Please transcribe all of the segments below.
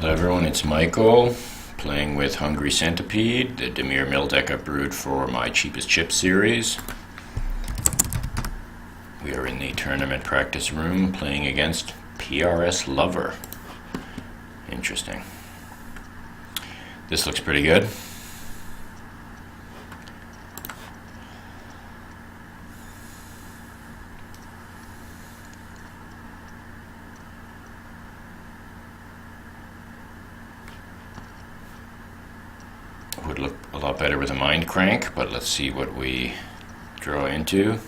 Hello everyone, it's Michael, playing with Hungry Centipede, the Demir Mill deck I brewed for my Cheapest Chip series. We are in the tournament practice room playing against PRS Lover. Interesting. This looks pretty good. Would look a lot better with a Mind Crank, but let's see what we draw into.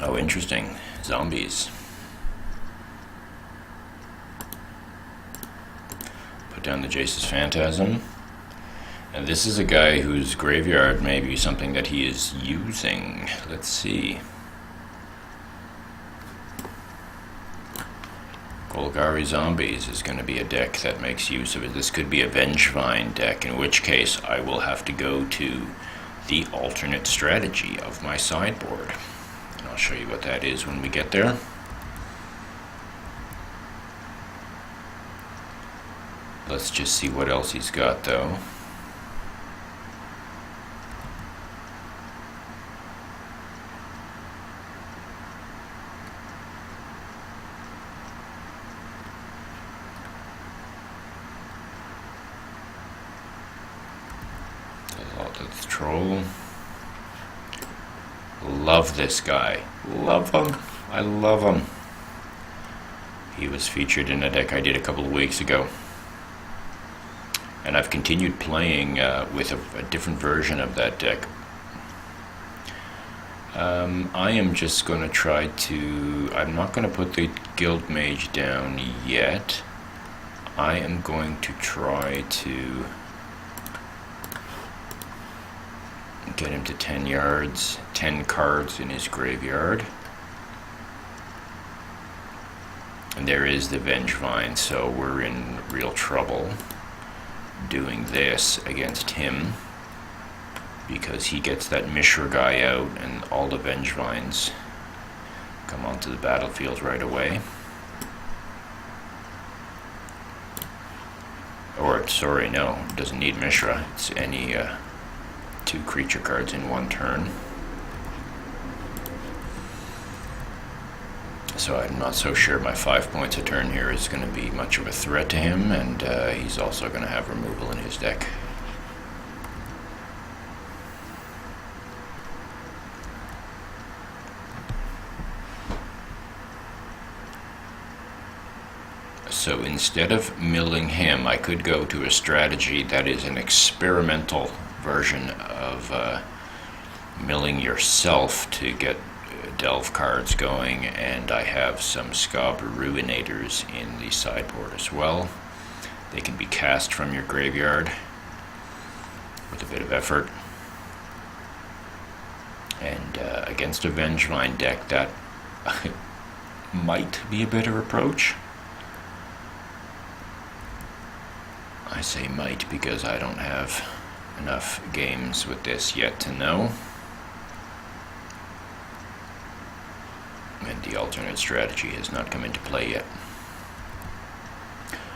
Oh, interesting. Zombies. Put down the Jace's Phantasm. And this is a guy whose graveyard may be something that he is using. Let's see. Golgari Zombies is going to be a deck that makes use of it. This could be a Vengevine deck, in which case I will have to go to the alternate strategy of my sideboard. And I'll show you what that is when we get there. Let's just see what else he's got, though. That's Troll. Love this guy. Love him. I love him. He was featured in a deck I did a couple of weeks ago. And I've continued playing with a different version of that deck. I am just going to try to... I'm not going to put the Guild Mage down yet. I am going to try to get him to 10 yards, 10 cards in his graveyard. And there is the Vengevine, so we're in real trouble doing this against him, because he gets that Mishra guy out and all the Vengevines come onto the battlefield right away. Or, sorry, no, it doesn't need Mishra. It's any 2 creature cards in one turn. So I'm not so sure my 5 points a turn here is going to be much of a threat to him, and he's also going to have removal in his deck. So instead of milling him, I could go to a strategy that is an experimental version of milling yourself to get delve cards going, and I have some Scab Ruinators in the sideboard as well. They can be cast from your graveyard with a bit of effort. And against a Vengevine deck, that might be a better approach. I say might because I don't have enough games with this yet to know. And the alternate strategy has not come into play yet.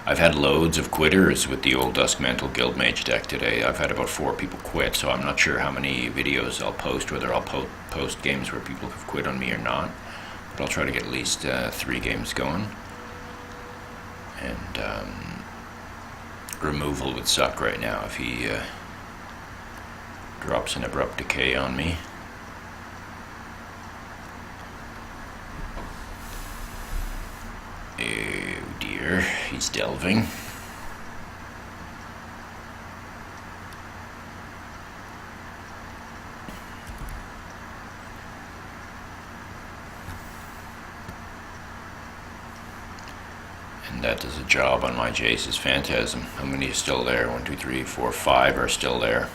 I've had loads of quitters with the old Duskmantle Guildmage deck today. I've had about 4 people quit, so I'm not sure how many videos I'll post, whether I'll post games where people have quit on me or not. But I'll try to get at least 3 games going. And removal would suck right now if he drops an Abrupt Decay on me. Oh dear, he's delving. And that does a job on my Jace's Phantasm. How many is still there? 1, 2, 3, 4, 5 are still there.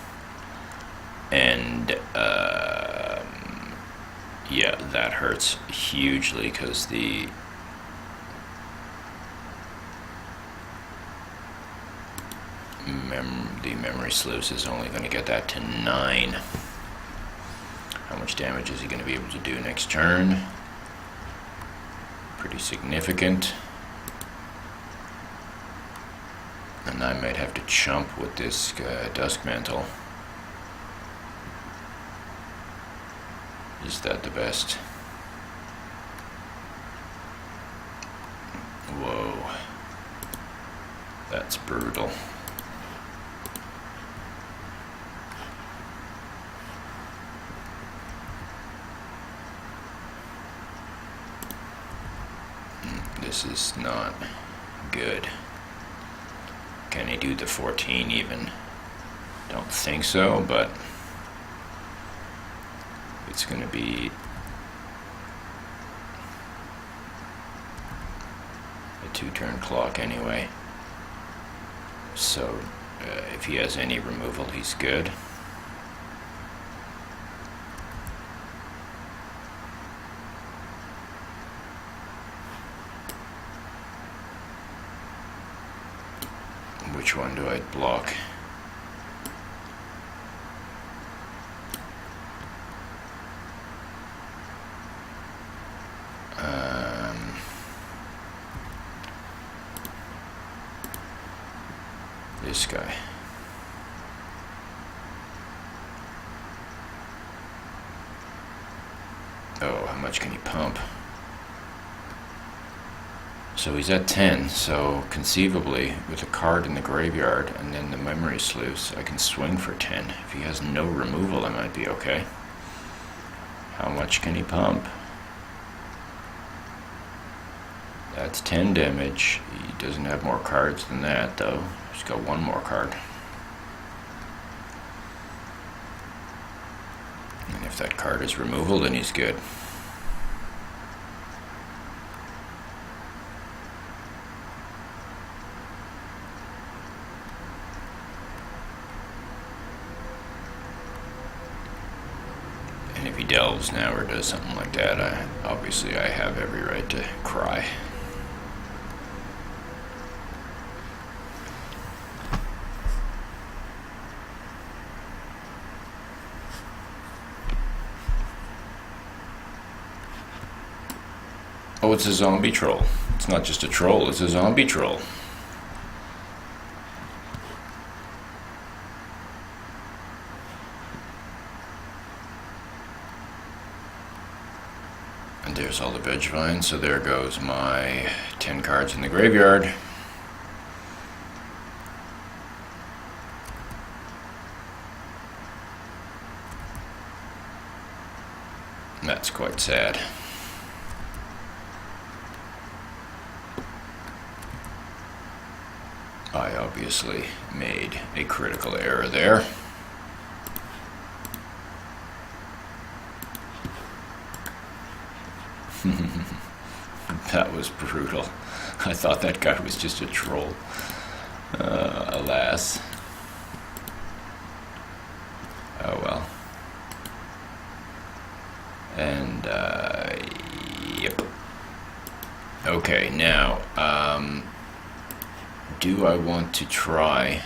And yeah, that hurts hugely because the memory sluice is only going to get that to 9. How much damage is he going to be able to do next turn? Pretty significant. And I might have to chump with this Dusk Mantle. Is that the best? Whoa. That's brutal. This is not good. Can he do the 14 even? Don't think so, but it's going to be a 2-turn clock anyway. So if he has any removal, he's good. Which one do I block? This guy. Oh, how much can he pump? So he's at 10, so conceivably, with a card in the graveyard and then the memory sluice, I can swing for 10. If he has no removal, I might be okay. How much can he pump? That's 10 damage. He doesn't have more cards than that, though. He's got one more card. And if that card is removal, then he's good. And if he delves now or does something like that, obviously I have every right to cry. Oh, it's a zombie troll. It's not just a troll, it's a zombie troll. And there's all the veg vines, so there goes my 10 cards in the graveyard. And that's quite sad. I obviously made a critical error there. That was brutal. I thought that guy was just a troll. Alas. Oh well. And, yep. Okay, now, do I want to try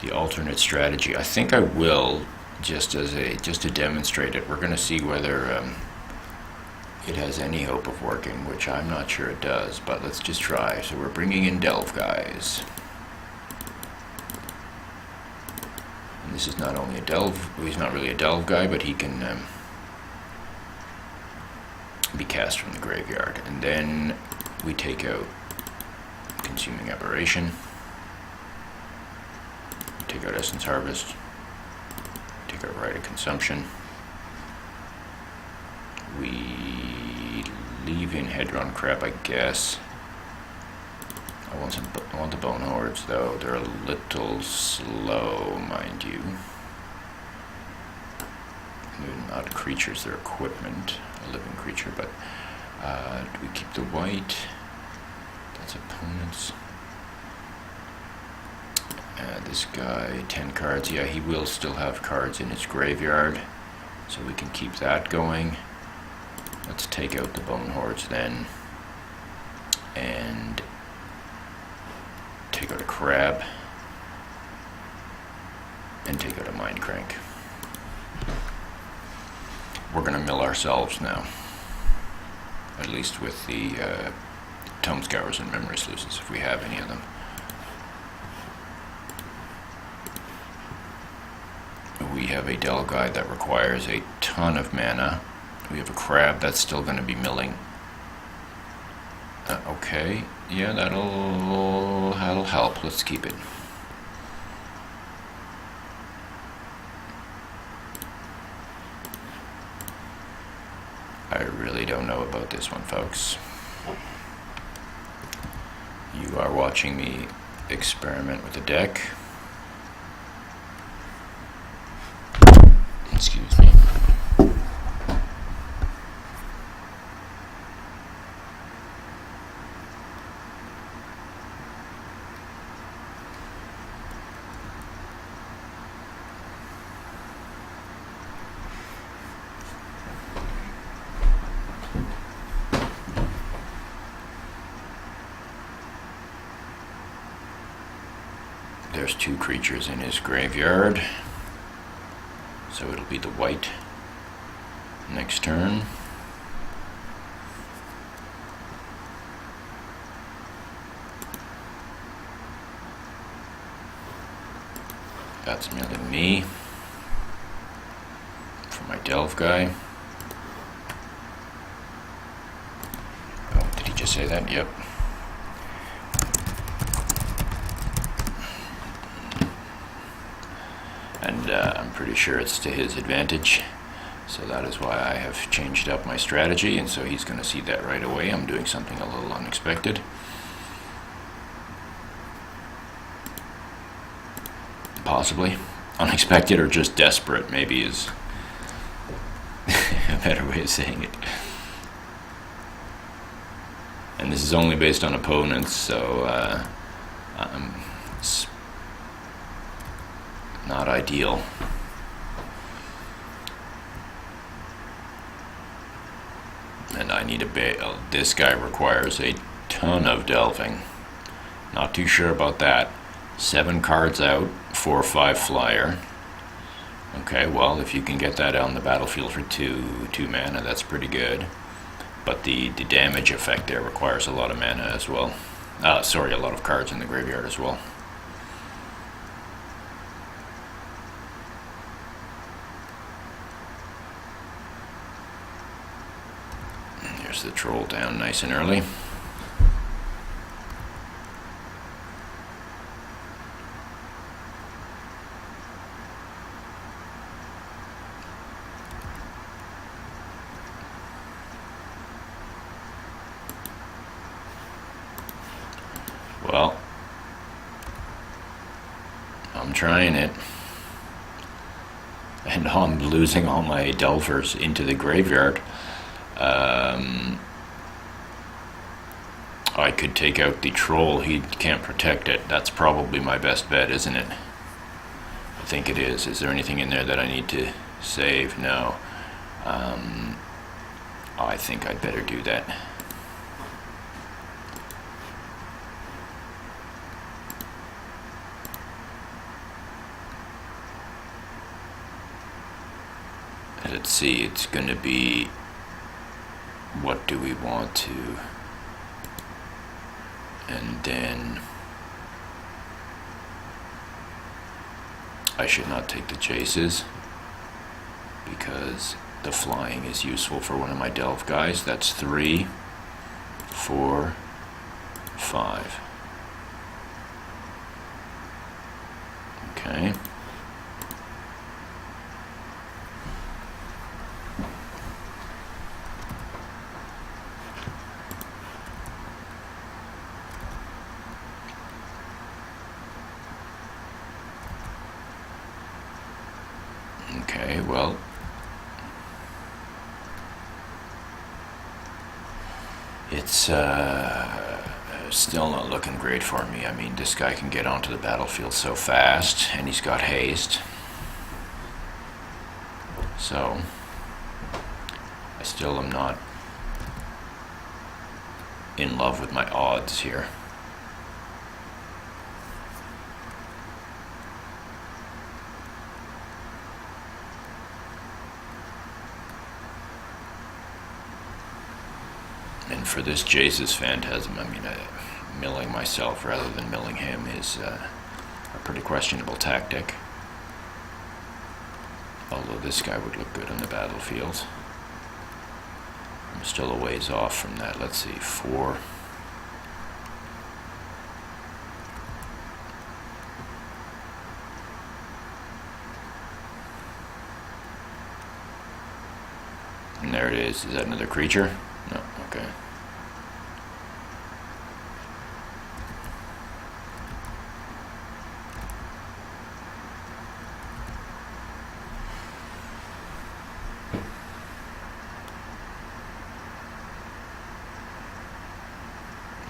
the alternate strategy? I think I will, just to demonstrate it. We're going to see whether it has any hope of working, which I'm not sure it does, but let's just try. So we're bringing in Delve guys. And this is not only a Delve, he's not really a Delve guy, but he can be cast from the graveyard. And then we take out Consuming Aberration, we take out Essence Harvest, we take out Rite of Consumption, we leave in Hedron Crab, I guess. I want the Bone Hordes, though. They're a little slow, mind you. They're not creatures, they're equipment, a living creature, but do we keep the white? That's opponents. This guy, 10 cards. Yeah, he will still have cards in his graveyard, so we can keep that going. Let's take out the Bone Hordes then, and take out a Crab, and take out a Mind Crank. we're going to mill ourselves now. At least with the Tome Scours and Memory Sluices, if we have any of them. We have a Delve Guide that requires a ton of mana. We have a Crab that's still going to be milling. Okay, yeah, that'll help. Let's keep it. I really don't know about this one, folks. You are watching me experiment with the deck. Excuse me. There's 2 creatures in his graveyard, so it'll be the white next turn. That's milling me for my Delve guy. Oh, did he just say that? Yep. And I'm pretty sure it's to his advantage, so that is why I have changed up my strategy, and so he's going to see that right away. I'm doing something a little unexpected. Possibly unexpected, or just desperate, maybe, is a better way of saying it. And this is only based on opponents, so it's not ideal. And I need this guy requires a ton of delving. Not too sure about that. 7 cards out, 4/5 flyer. Okay, well, if you can get that on the battlefield for 2 mana, that's pretty good. But the damage effect there requires a lot of mana as well. Sorry, a lot of cards in the graveyard as well. Here's the troll down nice and early. Well, I'm trying it, and I'm losing all my delvers into the graveyard. I could take out the troll. He can't protect it. That's probably my best bet, isn't it? I think it is. Is there anything in there that I need to save? No. I think I'd better do that. Let's see, it's going to be, what do we want to, and then I should not take the chases because the flying is useful for one of my delve guys. That's 3, 4, 5. Okay. Okay, well, it's still not looking great for me. I mean, this guy can get onto the battlefield so fast, and he's got haste. So, I still am not in love with my odds here. And for this Jace's Phantasm, I mean, milling myself rather than milling him is a pretty questionable tactic. Although this guy would look good on the battlefield. I'm still a ways off from that. Let's see, 4. And there it is. Is that another creature? No, okay.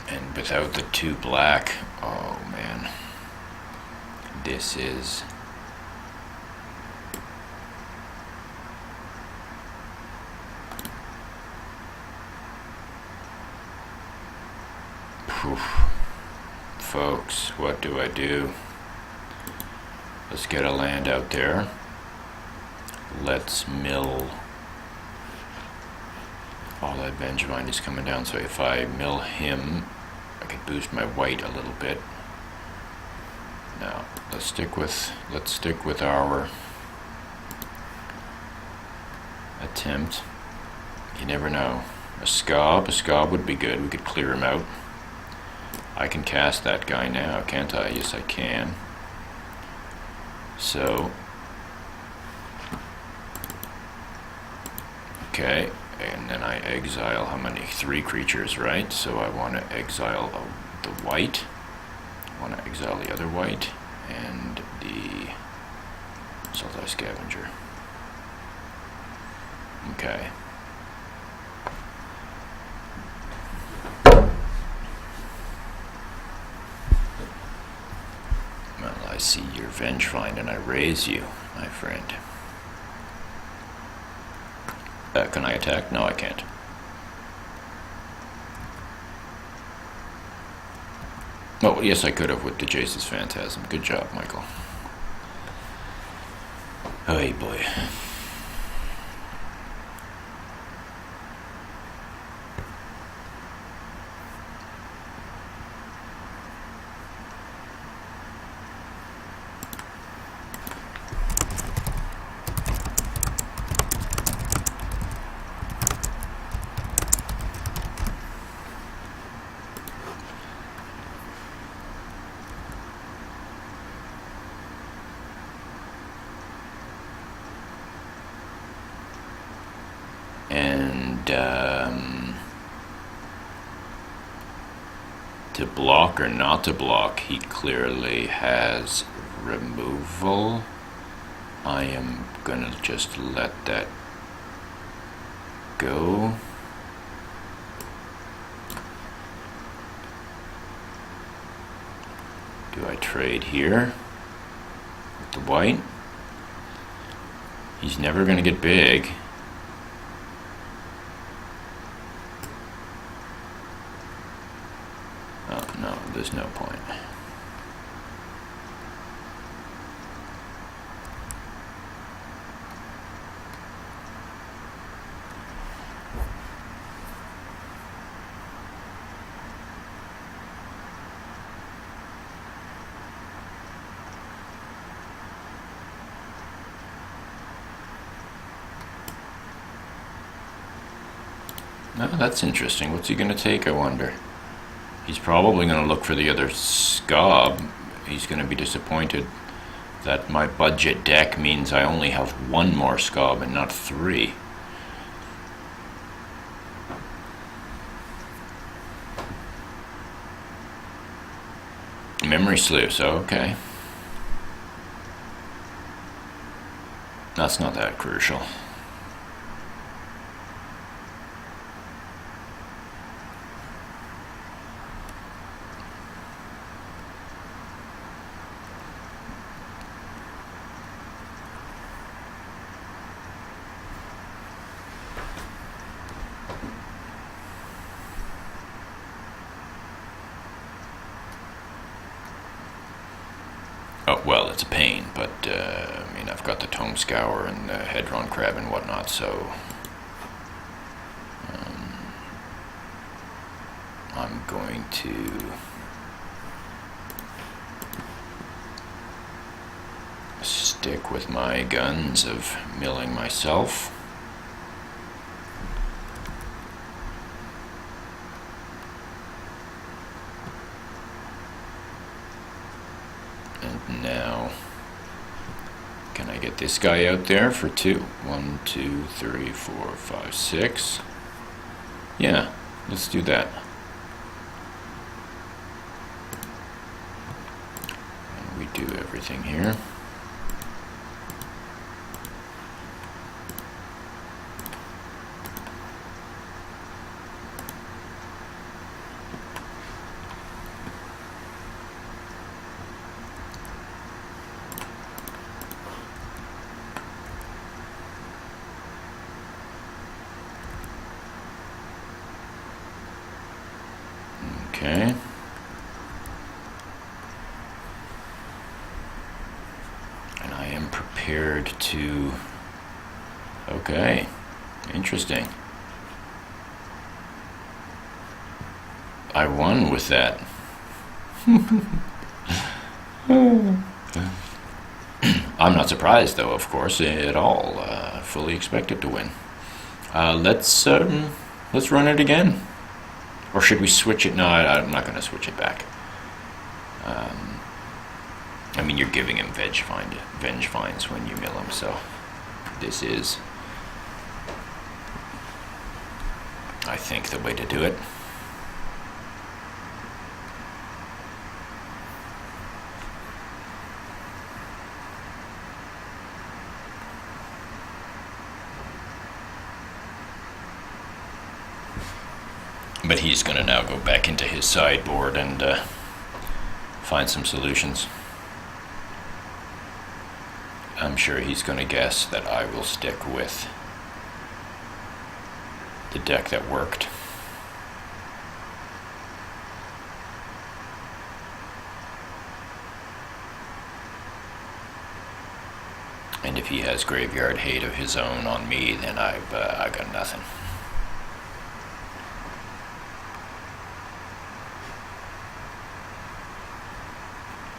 And without the 2 black, oh man. This is... Folks, what do I do? Let's get a land out there. Let's mill. All that Vengevine is coming down, so if I mill him, I could boost my white a little bit. Now, let's stick with our attempt. You never know. A Scob would be good. We could clear him out. I can cast that guy now, can't I? Yes, I can. So, okay, and then I exile how many? 3 creatures, right? So I want to exile the white. I want to exile the other white and the Sultai Scavenger. Okay. Well, I see your Vengevine and I raise you, my friend. Can I attack? No, I can't. Oh, yes, I could have with the Jace's Phantasm. Good job, Michael. Oh, hey, boy. And to block or not to block, he clearly has removal. I am gonna just let that go. Do I trade here with the white? He's never gonna get big. Oh, no, there's no point. No, that's interesting. What's he going to take, I wonder? He's probably going to look for the other Scob. He's going to be disappointed that my budget deck means I only have 1 more Scob and not 3. Memory Sluice, okay. That's not that crucial. Oh, well, it's a pain, but, I mean, I've got the Tome Scour and the Hedron Crab and whatnot, so... I'm going to stick with my guns of milling myself. And now, can I get this guy out there for 2? 1, 2, 3, 4, 5, 6. Yeah, let's do that. And we do everything here. Okay. And I am prepared to... Okay. Interesting. I won with that. I'm not surprised, though, of course, at all. Fully expected to win. Let's run it again. Or should we switch it? No, I'm not going to switch it back. I mean, you're giving him venge fines when you mill him, so this is, I think, the way to do it. But he's going to now go back into his sideboard and find some solutions. I'm sure he's going to guess that I will stick with the deck that worked. And if he has graveyard hate of his own on me, then I've got nothing.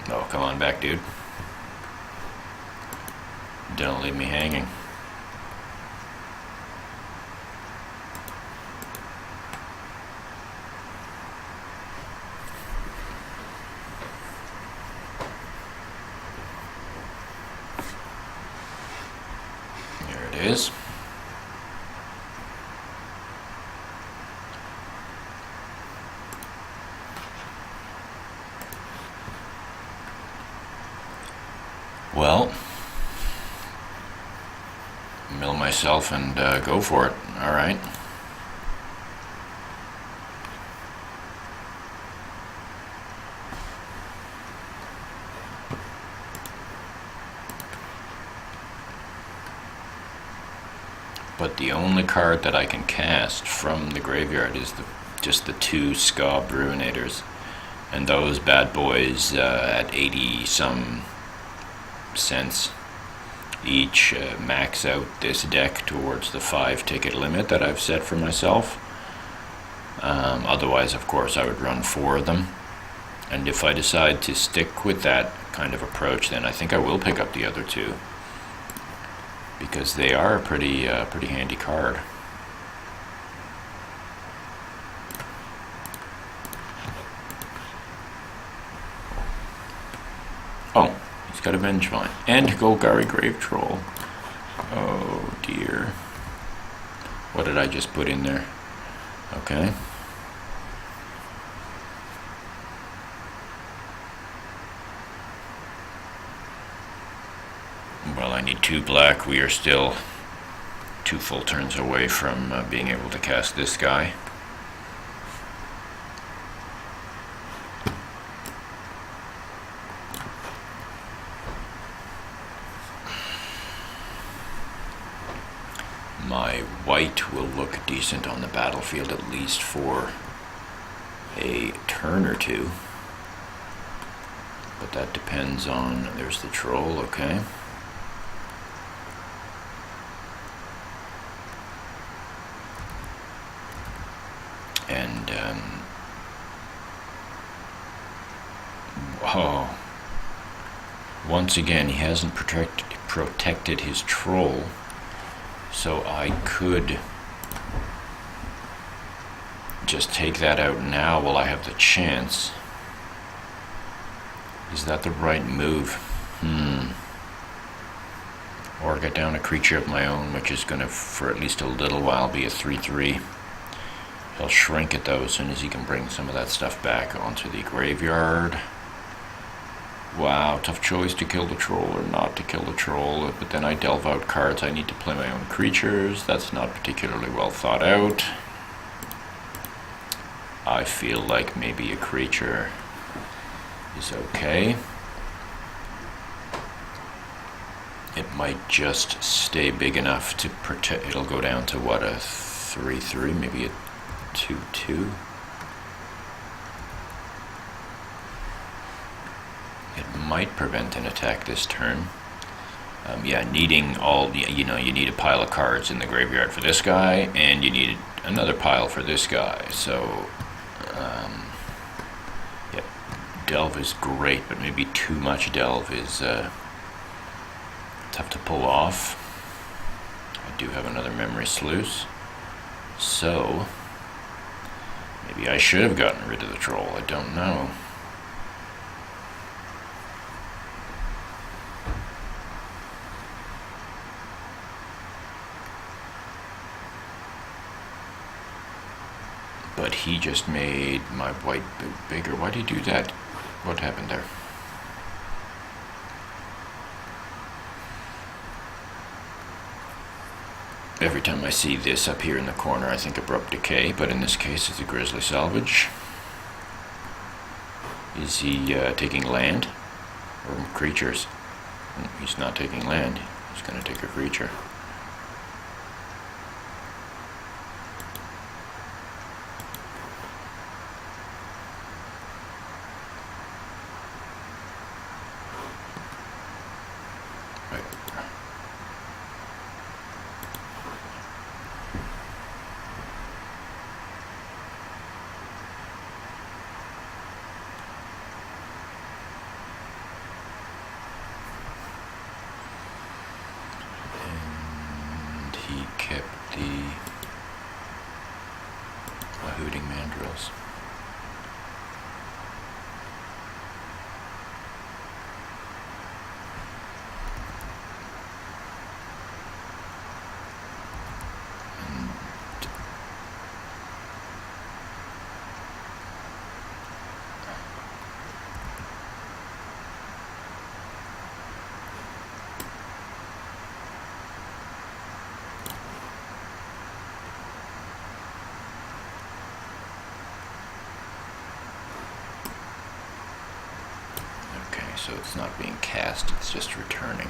Oh, come on back, dude. Don't leave me hanging. There it is. Well, mill myself and go for it. All right. But the only card that I can cast from the graveyard is just the 2 Scob Ruinators. And those bad boys at 80-some cents each max out this deck towards the 5-ticket limit that I've set for myself. Otherwise, of course, I would run 4 of them. And if I decide to stick with that kind of approach, then I think I will pick up the other 2. Because they are a pretty handy card. Oh, he's got a Vengevine. And Golgari Grave Troll. Oh dear. What did I just put in there? Okay. Well, I need 2 black. We are still 2 full turns away from being able to cast this guy. My white will look decent on the battlefield at least for a turn or 2. But that depends on... There's the troll, okay. And Oh. Once again, he hasn't protected his troll, so I could just take that out now while I have the chance. Is that the right move? Or get down a creature of my own, which is going to, for at least a little while, be a 3/3. He'll shrink it, though, as soon as he can bring some of that stuff back onto the graveyard. Wow, tough choice to kill the troll or not to kill the troll, but then I delve out cards. I need to play my own creatures. That's not particularly well thought out. I feel like maybe a creature is okay. It might just stay big enough to protect. It'll go down to what, a 3/3, maybe a 2/2. It might prevent an attack this turn. Yeah, needing all the, you need a pile of cards in the graveyard for this guy, and you need another pile for this guy. So, yeah, delve is great, but maybe too much delve is tough to pull off. I do have another memory sluice, so maybe I should have gotten rid of the troll. I don't know. But he just made my white bigger. Why did he do that? What happened there? Every time I see this up here in the corner, I think Abrupt Decay, but in this case it's a Grizzly Salvage. Is he taking land or creatures? He's not taking land. He's going to take a creature. He kept the Hooting Mandrills. So it's not being cast, it's just returning.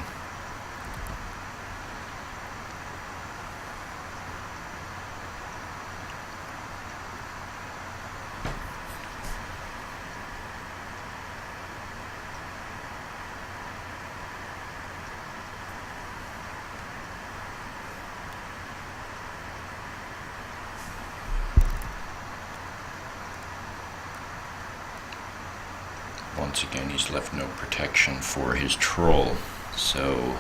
Once again, he's left no protection for his troll, so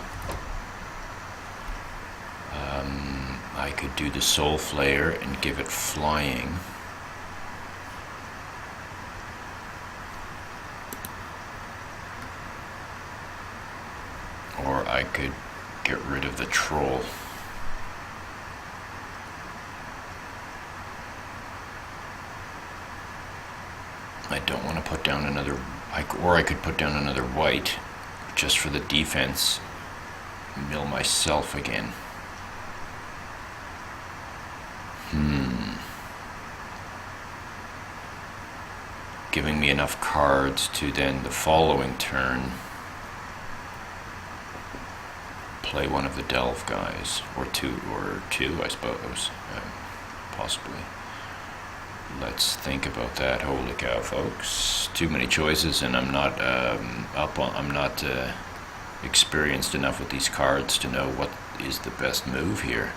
I could do the Soul Flare and give it flying. Or I could get rid of the troll. I don't want to put down another, or I could put down another white just for the defense, mill myself again. Giving me enough cards to then the following turn play one of the delve guys, or two, I suppose, possibly. Let's think about that. Holy cow, folks! Too many choices, and I'm not experienced enough with these cards to know what is the best move here.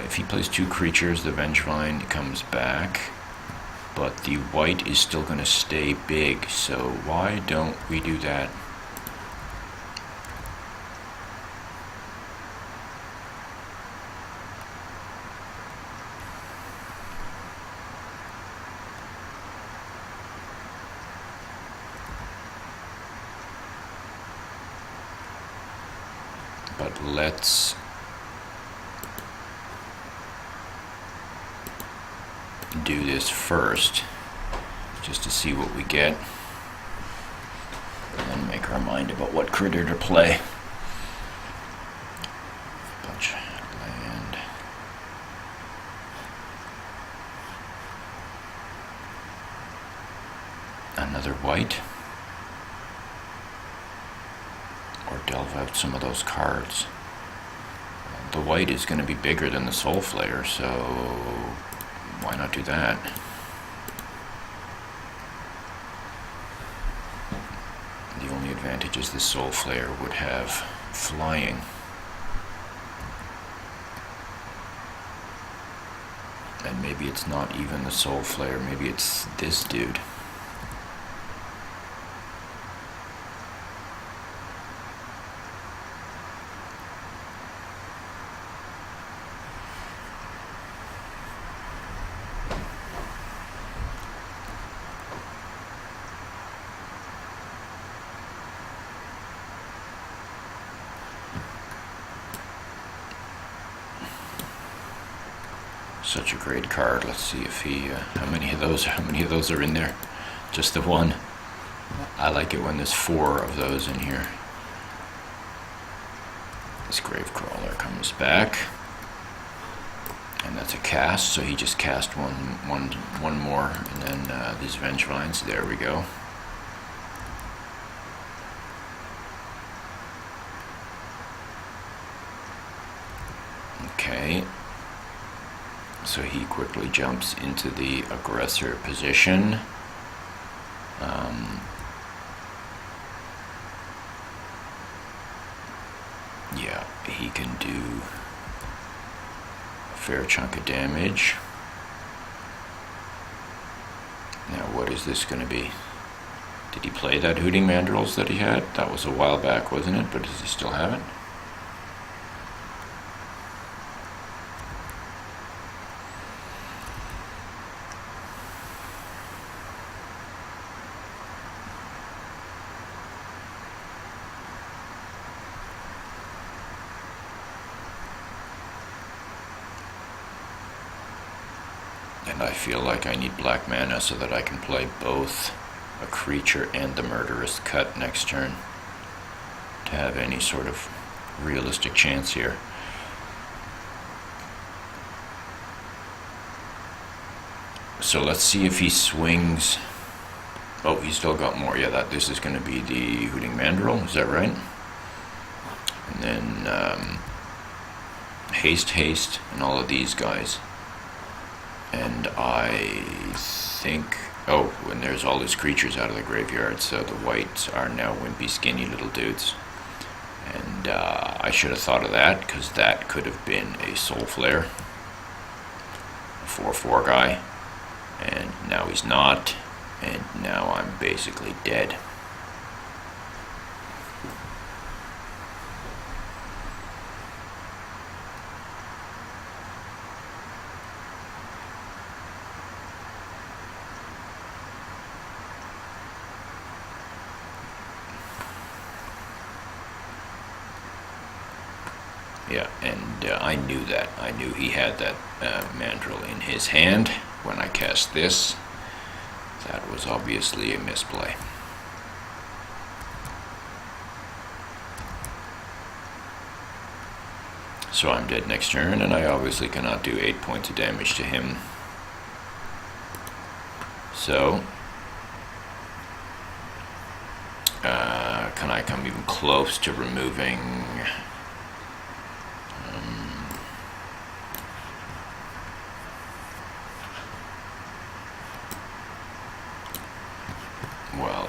If he plays two creatures, the Vengevine comes back, but the white is still going to stay big, so why don't we do that? But let's do this first, just to see what we get, and then make our mind about what critter to play. Bunch land. Another white. Or delve out some of those cards. The white is going to be bigger than the Soul Flayer, so why not do that? The only advantage is the Soul Flayer would have flying. And maybe it's not even the Soul Flayer, maybe it's this dude. Such a great card. Let's see if he, how many of those are in there? Just the one. I like it when there's 4 of those in here. This Gravecrawler comes back. And that's a cast, so he just cast one more, and then these Vengevines, there we go. Okay. So he quickly jumps into the aggressor position. Yeah, he can do a fair chunk of damage. Now what is this going to be? Did he play that Hooting Mandrills that he had? That was a while back, wasn't it? But does he still have it? And I feel like I need black mana so that I can play both a creature and the Murderous Cut next turn to have any sort of realistic chance here. So let's see if he swings. Oh, he's still got more. Yeah, this is going to be the Hooting Mandrill, is that right? And then haste, and all of these guys. And I think, oh, when there's all these creatures out of the graveyard, so the whites are now wimpy, skinny little dudes. And I should have thought of that, because that could have been a Soul Flare, a 4/4 guy, and now he's not, and now I'm basically dead. Yeah, and I knew that. I knew he had that mandrill in his hand when I cast this. That was obviously a misplay. So I'm dead next turn, and I obviously cannot do 8 points of damage to him. So, can I come even close to removing... well,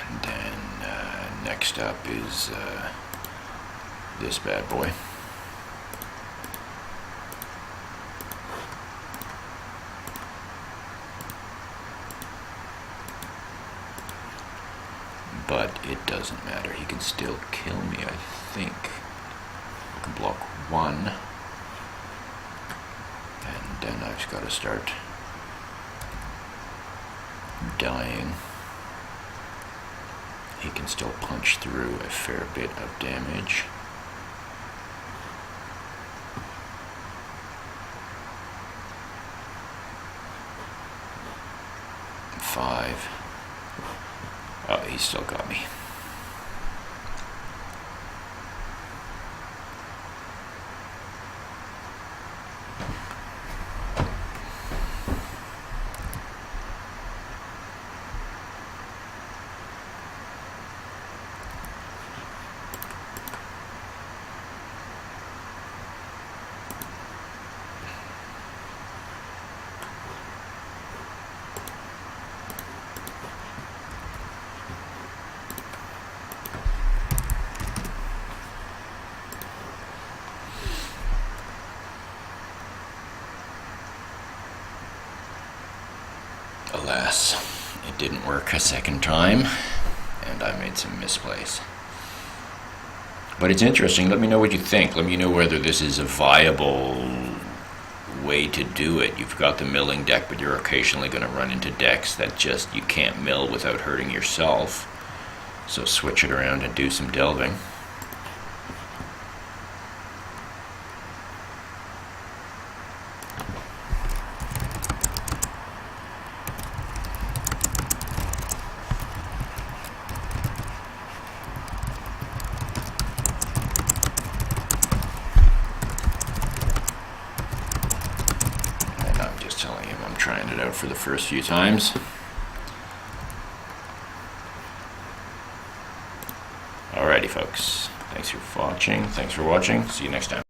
And then next up is this bad boy. But it doesn't matter. He can still kill me, I think. I can block one. And then I've just got to start dying. He can still punch through a fair bit of damage. Five. Oh, he still got me. Alas, it didn't work a second time, and I made some misplays. But it's interesting. Let me know what you think. Let me know whether this is a viable way to do it. You've got the milling deck, but you're occasionally going to run into decks that just you can't mill without hurting yourself. So switch it around and do some delving. Telling him I'm trying it out for the first few times. Alrighty folks, thanks for watching. See you next time.